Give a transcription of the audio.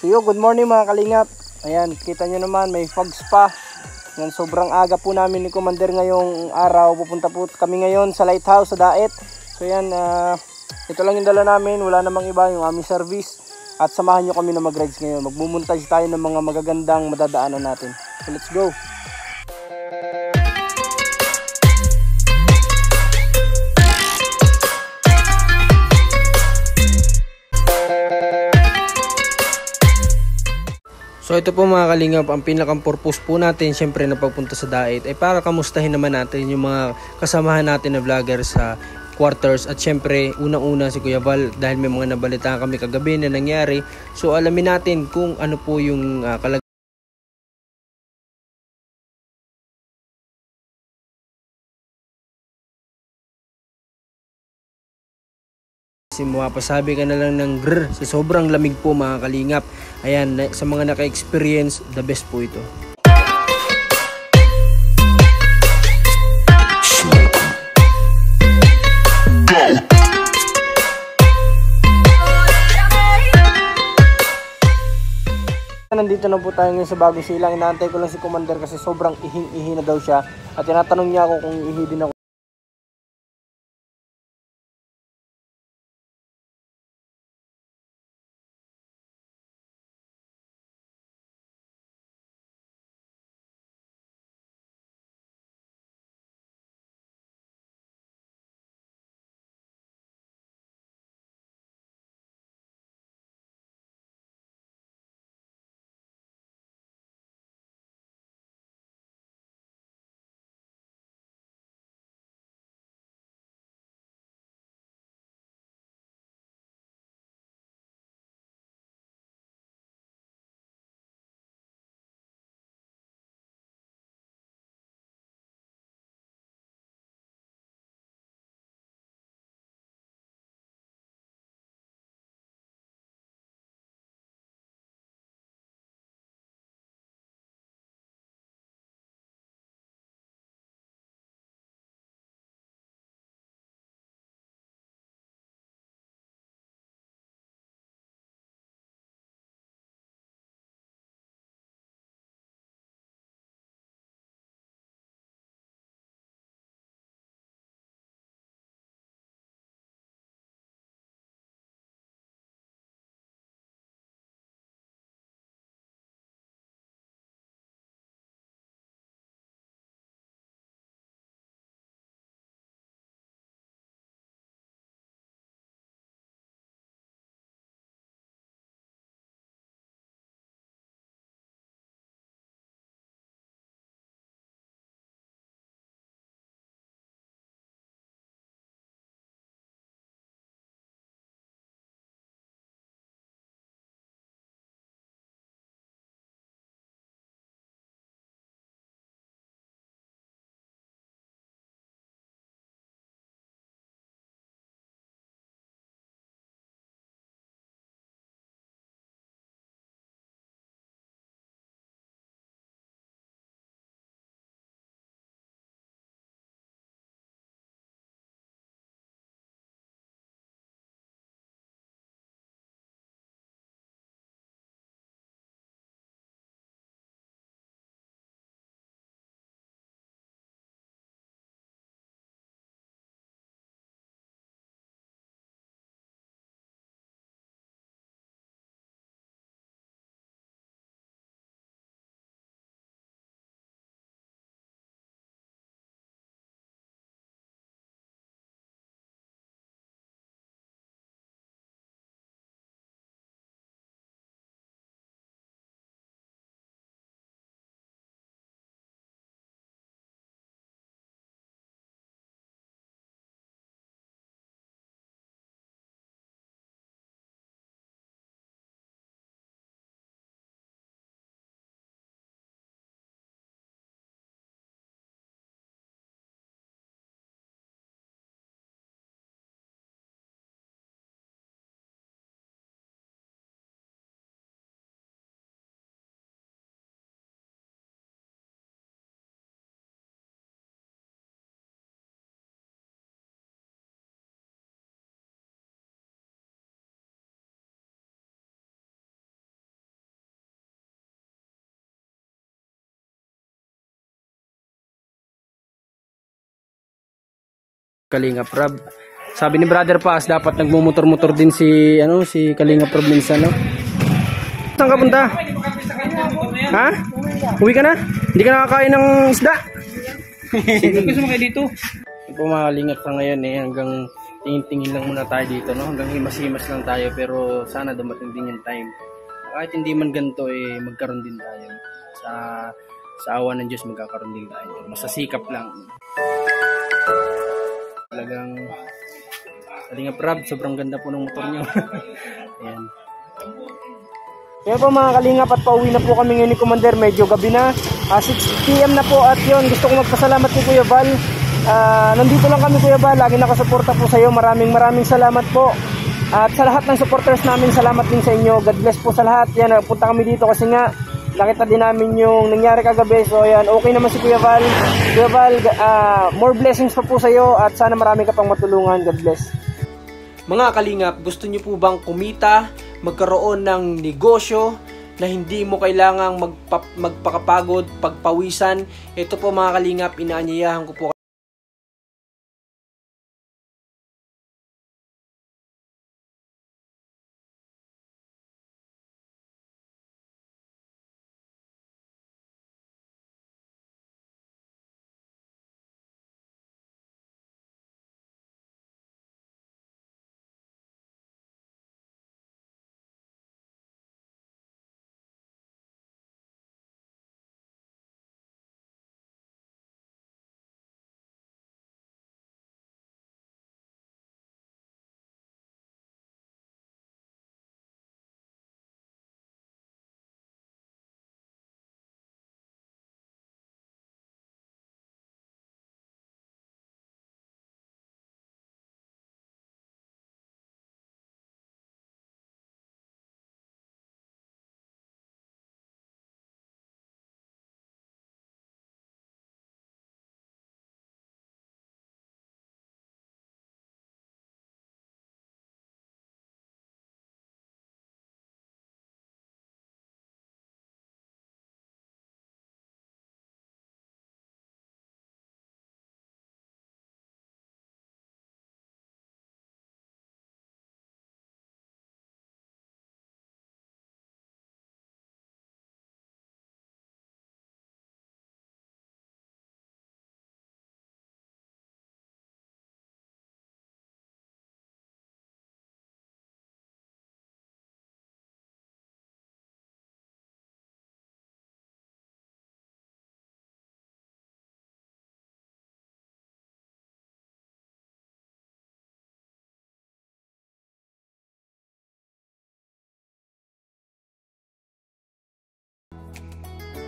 So yo, good morning mga kalingap. Ayan, kita nyo naman may fogs pa. Yan, sobrang aga po namin ni Commander ngayong araw. Pupunta po kami ngayon sa lighthouse sa Daet. So yan, ito lang yung dala namin. Wala namang iba, yung aming service. At samahan nyo kami na mag-rides ngayon. Magmumuntage tayo ng mga magagandang madadaanan natin. So let's go! So ito po mga kalingap, ang pinakang purpose po natin syempre na pagpunta sa Daet ay para kamustahin naman natin yung mga kasamahan natin na vlogger sa quarters. At syempre unang-una si Kuya Val dahil may mga nabalitaan kami kagabi na nangyari. So alamin natin kung ano po yung kalagayan. Mapasabi ka na lang ng grr sa sobrang lamig po mga kalingap. Ayan, sa mga naka-experience, the best po ito. Nandito na po tayo ngayon sa Bagong Silang. Inaantay ko lang si Commander kasi sobrang ihing-ihi na daw siya. At tinatanong niya ako kung ihi din ako. Kalingap Rob. Sabi ni Brother Paz, dapat nagmumotor-motor din si Kalingap Rob minsan, no? Saan ka punta? Ha? Uwi ka na? Hindi ka nakakain ng isda? Sige, gusto mo kayo dito? Ito mga kalingap sa ngayon hanggang tingin-tingin lang muna tayo dito, no? Hanggang himas-himas lang tayo, pero sana dumating din yung time. Kahit hindi man ganito, magkaroon din tayo. Sa awa ng Diyos, magkakaroon din tayo. Masasikap lang. Talagang Kalingap Rob, sobrang ganda po ng motor nyo. Ayan. Kaya po mga kalingap, at pauwi na po kami ngayon ni Commander. Medyo gabi na, 6 PM na po. At yun, gusto ko magpasalamat kay Kuya Val. Nandito lang kami, Kuya Val. Lagi nakasuporta po sa iyo. Maraming salamat po. At sa lahat ng supporters namin, salamat din sa inyo. God bless po sa lahat. Yan, punta kami dito kasi nga nakita din namin yung nangyari kagabi. So yan, okay naman si Kuya Val. Kuya Val, more blessings pa po sa iyo. At sana marami ka pang matulungan. God bless. Mga kalingap, gusto niyo po bang kumita, magkaroon ng negosyo na hindi mo kailangang magpakapagod, pagpawisan? Ito po mga kalingap, inaanyayahan ko po